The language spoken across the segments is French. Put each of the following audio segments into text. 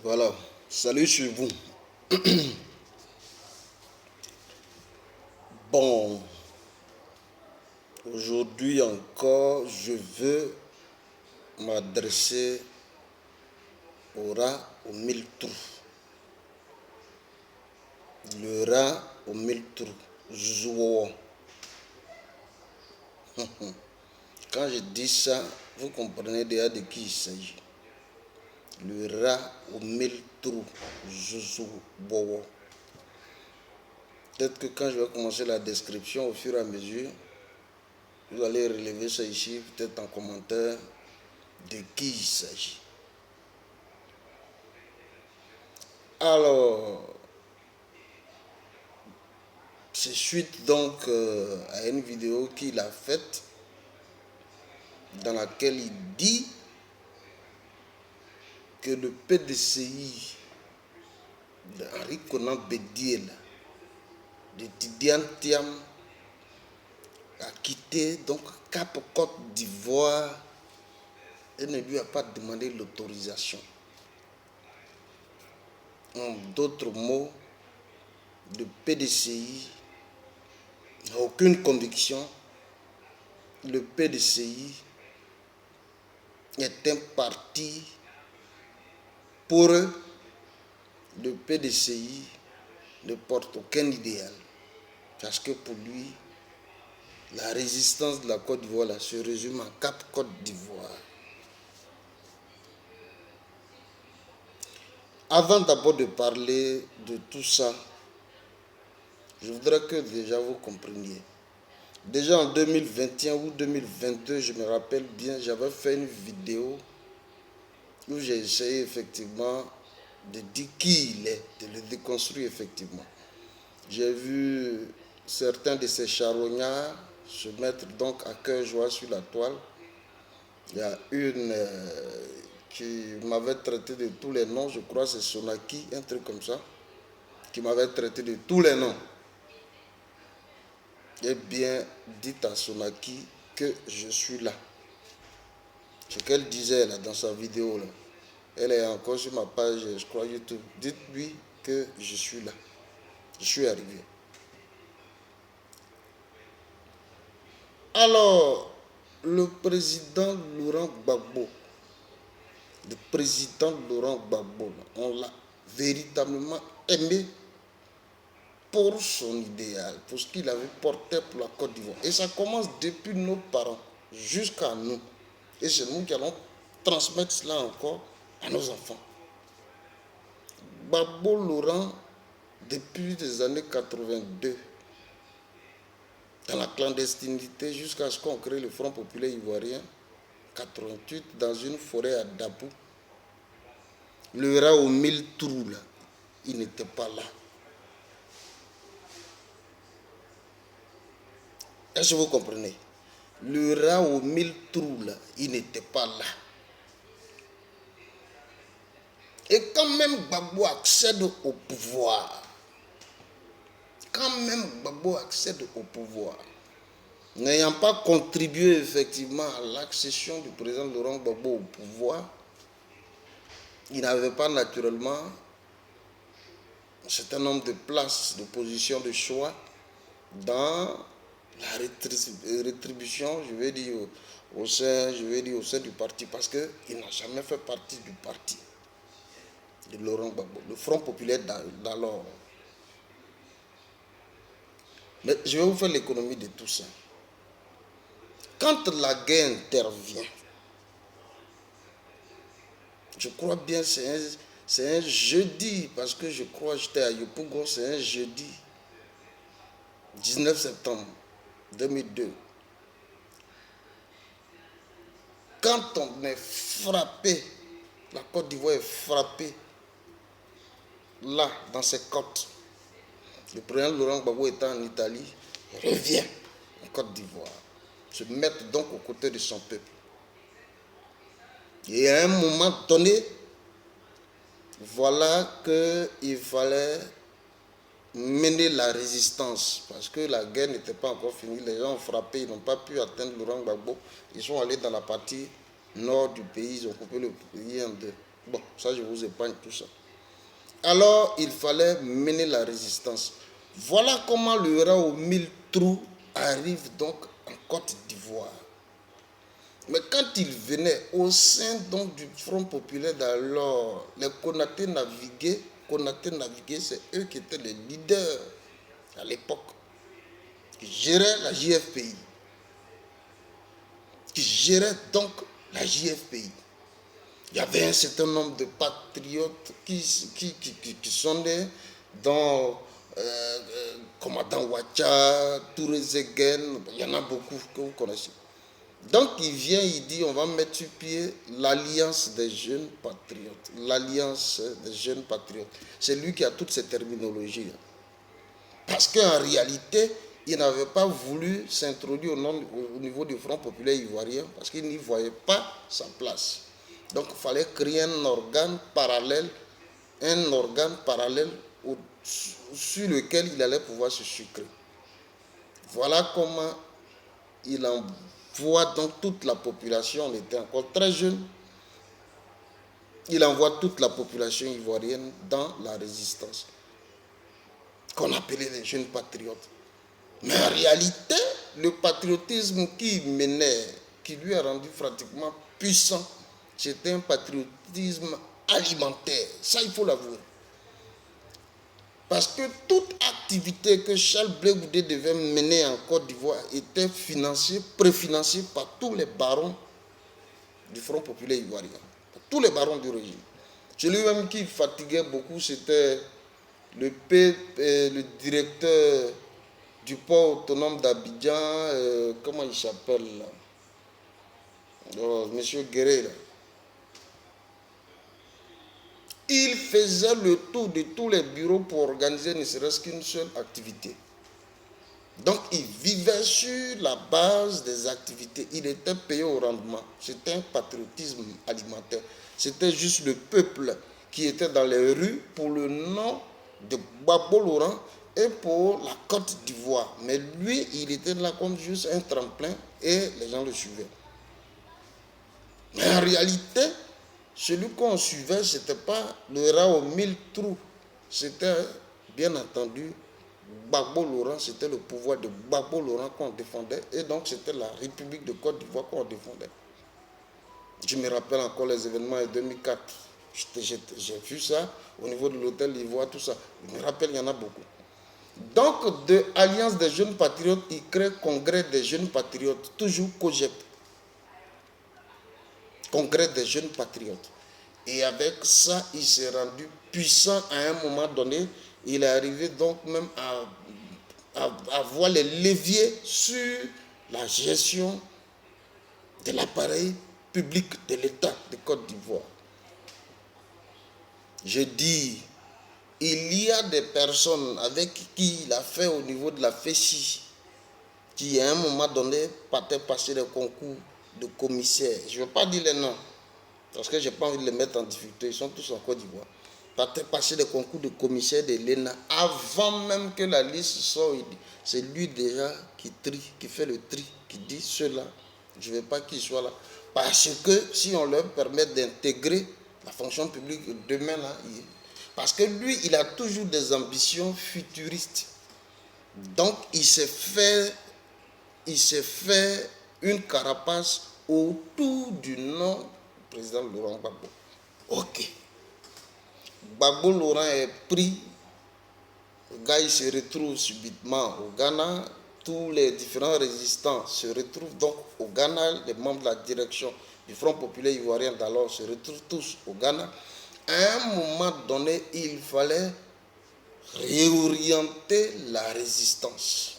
Voilà, salut sur vous. Bon, aujourd'hui encore, je veux m'adresser au rat aux mille trous. Le rat aux mille trous. Zouo. Quand je dis ça, vous comprenez déjà de qui il s'agit. Le rat aux mille trous. Zouo. Peut-être que quand je vais commencer la description au fur et à mesure, vous allez relever ça ici, peut-être en commentaire, de qui il s'agit. Alors, c'est suite donc à une vidéo qu'il a faite dans laquelle il dit que le PDCI d'Henri Konan Bédiel de Tidiane Thiam a quitté donc Cap Côte d'Ivoire et ne lui a pas demandé l'autorisation. En d'autres mots, le PDCI n'a aucune conviction. Le PDCI est un parti pour eux. Le PDCI ne porte aucun idéal. Parce que pour lui, la résistance de la Côte d'Ivoire se résume en Cap Côte d'Ivoire. Avant d'abord de parler de tout ça, je voudrais que déjà vous compreniez. Déjà en 2021 ou 2022, je me rappelle bien, j'avais fait une vidéo où j'ai essayé effectivement de dire qui il est, de le déconstruire effectivement. J'ai vu certains de ces charognards se mettre donc à cœur joie sur la toile. Il y a une qui m'avait traité de tous les noms, je crois c'est Sonaki, un truc comme ça, qui m'avait traité de tous les noms. Eh bien, dites à Sonaki que je suis là. Ce qu'elle disait là dans sa vidéo là. Elle est encore sur ma page, je crois, YouTube. Dites-lui que je suis là. Je suis arrivé. Alors, le président Laurent Gbagbo, on l'a véritablement aimé pour son idéal, pour ce qu'il avait porté pour la Côte d'Ivoire. Et ça commence depuis nos parents jusqu'à nous. Et c'est nous qui allons transmettre cela encore à nos enfants. Gbagbo Laurent, depuis les années 82, dans la clandestinité, jusqu'à ce qu'on crée le Front populaire ivoirien, 88, dans une forêt à Dabou, le rat aux mille trous, là, il n'était pas là. Est-ce que vous comprenez? Le rat aux mille trous, là, il n'était pas là. Et quand même Gbagbo accède au pouvoir, n'ayant pas contribué effectivement à l'accession du président Laurent Gbagbo au pouvoir, il n'avait pas naturellement un certain nombre de places, de positions de choix dans la rétribution, je vais dire, au sein du parti, parce qu'il n'a jamais fait partie du parti de Laurent Gbagbo, le Front populaire d'alors. Mais je vais vous faire l'économie de tout ça. Quand la guerre intervient, je crois bien c'est un jeudi, parce que je crois que j'étais à Yopougon, c'est un jeudi, 19 septembre 2002. Quand on est frappé, la Côte d'Ivoire est frappée, là, dans ses côtes, le président Laurent Gbagbo étant en Italie, revient en Côte d'Ivoire, se mettre donc aux côtés de son peuple. Et à un moment donné, voilà qu'il fallait mener la résistance, parce que la guerre n'était pas encore finie, les gens ont frappé, ils n'ont pas pu atteindre Laurent Gbagbo, ils sont allés dans la partie nord du pays, ils ont coupé le pays en deux. Bon, ça je vous épargne tout ça. Alors, il fallait mener la résistance. Voilà comment le rat aux 1000 trous arrive donc en Côte d'Ivoire. Mais quand il venait au sein donc du Front populaire d'alors, les Konaté naviguaient, c'est eux qui étaient les leaders à l'époque, qui géraient la JFPI, qui géraient donc la JFPI. Il y avait un certain nombre de patriotes qui sont nés dans Commandant Ouacha, Touré Zegen, il y en a beaucoup que vous connaissez. Donc il vient, il dit on va mettre sur pied l'Alliance des jeunes patriotes. L'Alliance des jeunes patriotes. C'est lui qui a toutes ces terminologies. Parce qu'en réalité, il n'avait pas voulu s'introduire au niveau du Front populaire ivoirien parce qu'il n'y voyait pas sa place. Donc il fallait créer un organe parallèle sur lequel il allait pouvoir se sucrer. Voilà comment il envoie donc toute la population, on était encore très jeune, il envoie toute la population ivoirienne dans la résistance, qu'on appelait les jeunes patriotes. Mais en réalité, le patriotisme qui menait, qui lui a rendu pratiquement puissant, c'était un patriotisme alimentaire. Ça, il faut l'avouer. Parce que toute activité que Charles Blé Goudé devait mener en Côte d'Ivoire était préfinancée par tous les barons du Front populaire ivoirien. Tous les barons du régime. Celui-même qui fatiguait beaucoup, c'était le directeur du port autonome d'Abidjan, comment il s'appelle là, Monsieur Guéré là. Il faisait le tour de tous les bureaux pour organiser ne serait-ce qu'une seule activité. Donc il vivait sur la base des activités. Il était payé au rendement. C'était un patriotisme alimentaire. C'était juste le peuple qui était dans les rues pour le nom de Gbagbo Laurent et pour la Côte d'Ivoire. Mais lui, il était là comme juste un tremplin et les gens le suivaient. Mais en réalité, celui qu'on suivait, ce n'était pas le rat aux 1000 trous. C'était, bien entendu, Gbagbo Laurent, c'était le pouvoir de Gbagbo Laurent qu'on défendait. Et donc, c'était la République de Côte d'Ivoire qu'on défendait. Je me rappelle encore les événements de 2004. J'ai vu ça au niveau de l'hôtel d'Ivoire, tout ça. Je me rappelle, il y en a beaucoup. Donc, de Alliance des jeunes patriotes, il crée Congrès des jeunes patriotes, toujours COJEP. Congrès des jeunes patriotes. Et avec ça, il s'est rendu puissant à un moment donné. Il est arrivé donc même à avoir les leviers sur la gestion de l'appareil public de l'État de Côte d'Ivoire. Je dis, il y a des personnes avec qui il a fait au niveau de la FECI, qui à un moment donné partaient passer des concours de commissaires. Je ne veux pas dire les noms, parce que je n'ai pas envie de les mettre en difficulté. Ils sont tous en Côte d'Ivoire. Partaient passer des concours de commissaires de l'ENA avant même que la liste sorte. C'est lui déjà qui trie, qui fait le tri, qui dit ceux-là, je ne veux pas qu'ils soient là. Parce que si on leur permet d'intégrer la fonction publique demain, là, parce que lui, il a toujours des ambitions futuristes. Donc, il s'est fait une carapace autour du nom du président Laurent Gbagbo. Ok. Gbagbo Laurent est pris. Le gars, il se retrouve subitement au Ghana. Tous les différents résistants se retrouvent donc au Ghana. Les membres de la direction du Front populaire ivoirien d'alors se retrouvent tous au Ghana. À un moment donné, il fallait réorienter la résistance.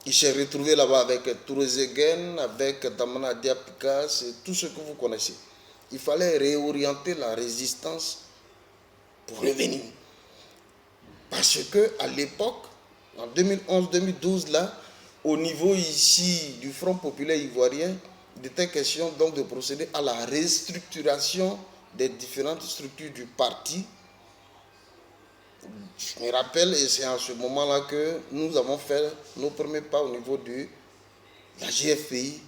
Il s'est retrouvé là-bas avec Touré Zegen, avec Damana Diapikas et tout ce que vous connaissez. Il fallait réorienter la résistance pour revenir. Parce qu'à l'époque, en 2011-2012, là, au niveau ici du Front populaire ivoirien, il était question donc de procéder à la restructuration des différentes structures du parti. Je me rappelle, et c'est en ce moment-là que nous avons fait nos premiers pas au niveau de la GFPI,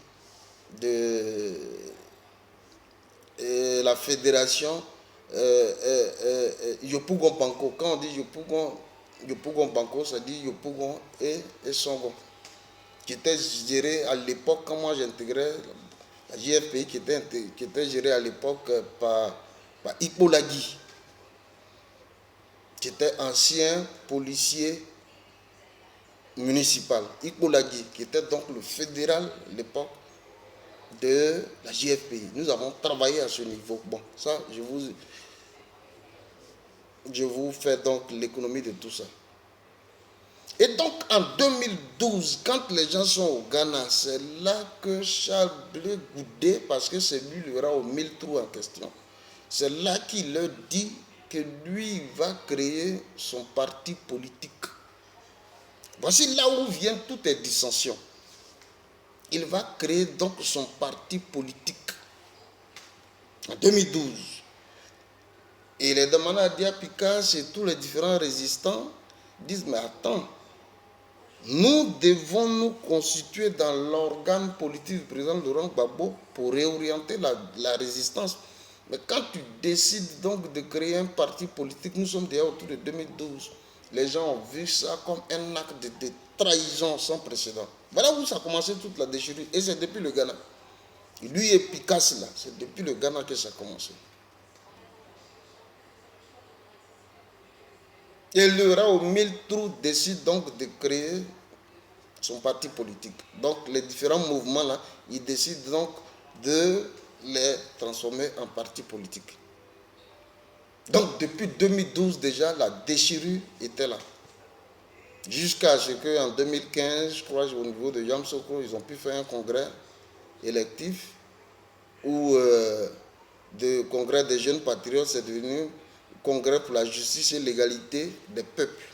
de la fédération Yopougon Banco. Quand on dit Yopougon Banco, ça dit Yopougon et Songo, qui était géré à l'époque, quand moi j'intégrais la JFPI, qui était géré à l'époque par Hippolyte, qui était ancien policier municipal. Hippolyte, qui était donc le fédéral à l'époque de la JFPI. Nous avons travaillé à ce niveau. Bon, ça, je vous fais donc l'économie de tout ça. Et donc en 2012, quand les gens sont au Ghana, c'est là que Charles Blé Goudé, parce que c'est lui le rang au 1000 trous en question, c'est là qu'il leur dit que lui va créer son parti politique. Voici là où viennent toutes les dissensions. Il va créer donc son parti politique en 2012. Et il est demandé à Dia Picasse et tous les différents résistants disent, mais attends, nous devons nous constituer dans l'organe politique du président Laurent Gbagbo pour réorienter la résistance. Mais quand tu décides donc de créer un parti politique, nous sommes déjà autour de 2012, les gens ont vu ça comme un acte de trahison sans précédent. Voilà où ça a commencé toute la déchirure. Et c'est depuis le Ghana. Et lui et Picasso là, c'est depuis le Ghana que ça a commencé. Et le rang au 1000 trous décide donc de créer son parti politique. Donc les différents mouvements là, ils décident donc de les transformer en parti politique. Donc depuis 2012 déjà, la déchirure était là. Jusqu'à ce qu'en 2015, je crois, au niveau de Yamsoko, ils ont pu faire un congrès électif où le congrès des jeunes patriotes, c'est devenu congrès pour la justice et l'égalité des peuples.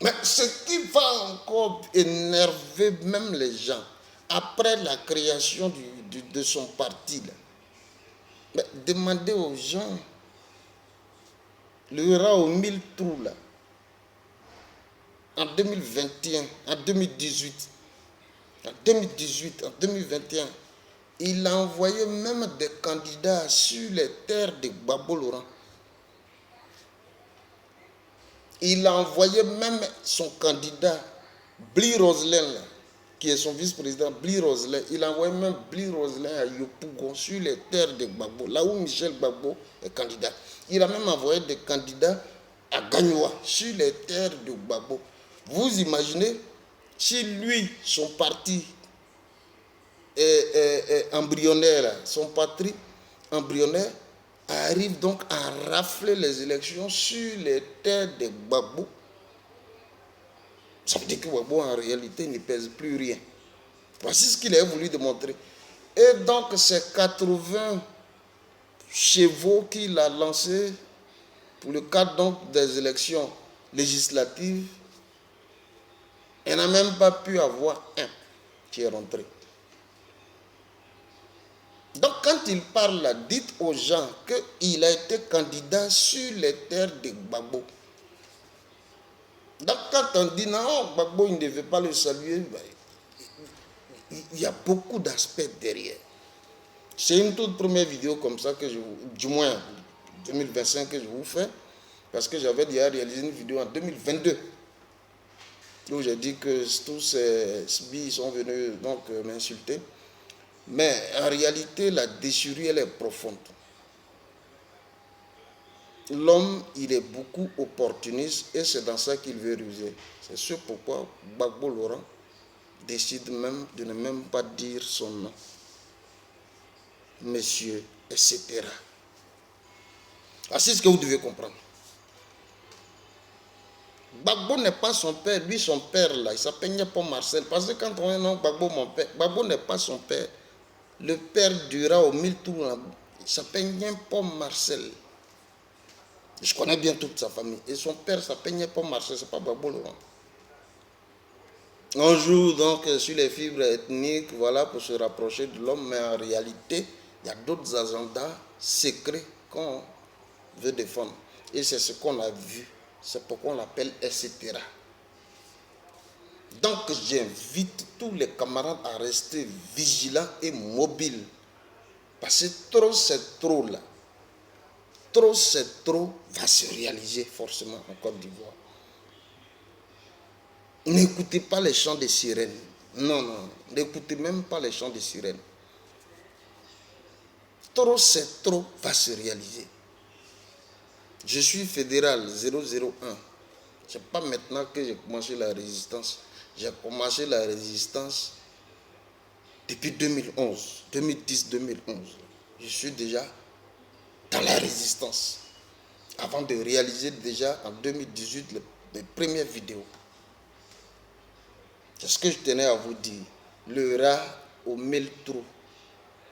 Mais ce qui va encore énerver même les gens, après la création de son parti, là, mais demandez aux gens, le rang aux 1000 trous, là, en 2021, en 2018, en 2021, il a envoyé même des candidats sur les terres de Gbagbo Laurent. Il a envoyé même son candidat, Bli Roselin, qui est son vice-président, Bli Roselin. Il a envoyé même Bli Roselin à Yopougon, sur les terres de Gbagbo, là où Michel Gbagbo est candidat. Il a même envoyé des candidats à Gagnoa, sur les terres de Gbagbo. Vous imaginez, si lui, son parti est embryonnaire, son parti embryonnaire, arrive donc à rafler les élections sur les terres de Gbagbo, ça veut dire que Gbagbo en réalité ne pèse plus rien. Voici ce qu'il a voulu démontrer. Et donc ces 80 chevaux qu'il a lancés pour le cadre donc des élections législatives, il n'a même pas pu avoir un qui est rentré. Donc quand il parle là, dites aux gens qu'il a été candidat sur les terres de Gbagbo. Donc quand on dit non, Gbagbo il ne devait pas le saluer, il y a beaucoup d'aspects derrière. C'est une toute première vidéo comme ça que du moins 2025 que je vous fais, parce que j'avais déjà réalisé une vidéo en 2022 où j'ai dit que tous ces sbires sont venus donc m'insulter. Mais en réalité, la déchirure, elle est profonde. L'homme, il est beaucoup opportuniste et c'est dans ça qu'il veut ruser. C'est ce pourquoi Gbagbo Laurent décide même de ne même pas dire son nom. Monsieur, etc. Ah, c'est ce que vous devez comprendre. Gbagbo n'est pas son père. Lui, son père, là, il s'appelle pas Marcel. Parce que quand on dit non, Gbagbo, mon père, Gbagbo n'est pas son père. Le père Dura au 1000 tours, il s'appelle pas Marcel. Je connais bien toute sa famille. Et son père s'appelle pas Marcel, c'est pas Gbagbo Laurent. On joue donc sur les fibres ethniques, voilà, pour se rapprocher de l'homme, mais en réalité, il y a d'autres agendas secrets qu'on veut défendre. Et c'est ce qu'on a vu. C'est pourquoi on l'appelle etc. Donc j'invite tous les camarades à rester vigilants et mobiles Parce que trop, c'est trop là. Trop, c'est trop va se réaliser forcément en Côte d'Ivoire. N'écoutez pas les chants des sirènes. Non, non, n'écoutez même pas les chants des sirènes. Trop, c'est trop va se réaliser. Je suis fédéral 001. Ce n'est pas maintenant que j'ai commencé la résistance. J'ai commencé la résistance depuis 2011, 2010-2011. Je suis déjà dans la résistance. Avant de réaliser déjà en 2018 les premières vidéos. C'est ce que je tenais à vous dire. Le rat au mille trous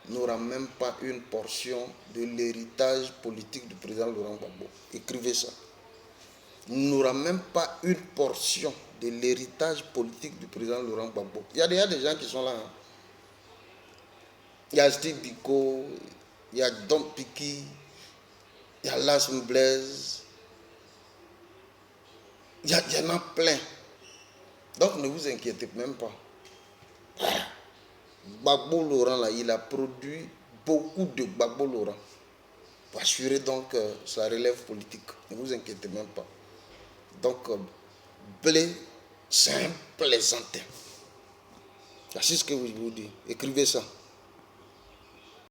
n'aura même pas une portion de l'héritage politique du président Laurent Gbagbo. Écrivez ça. N'aura même pas une portion de l'héritage politique du président Laurent Gbagbo. Il y a déjà des gens qui sont là. Hein. Il y a Steve Biko, il y a Don Piki, il y a Las Blaise. Il y en a plein. Donc ne vous inquiétez même pas. Gbagbo Laurent, là, il a produit beaucoup de Gbagbo Laurent pour assurer donc sa relève politique. Ne vous inquiétez même pas. Donc, Blé, c'est un plaisantin. C'est ce que je vous dis. Écrivez ça.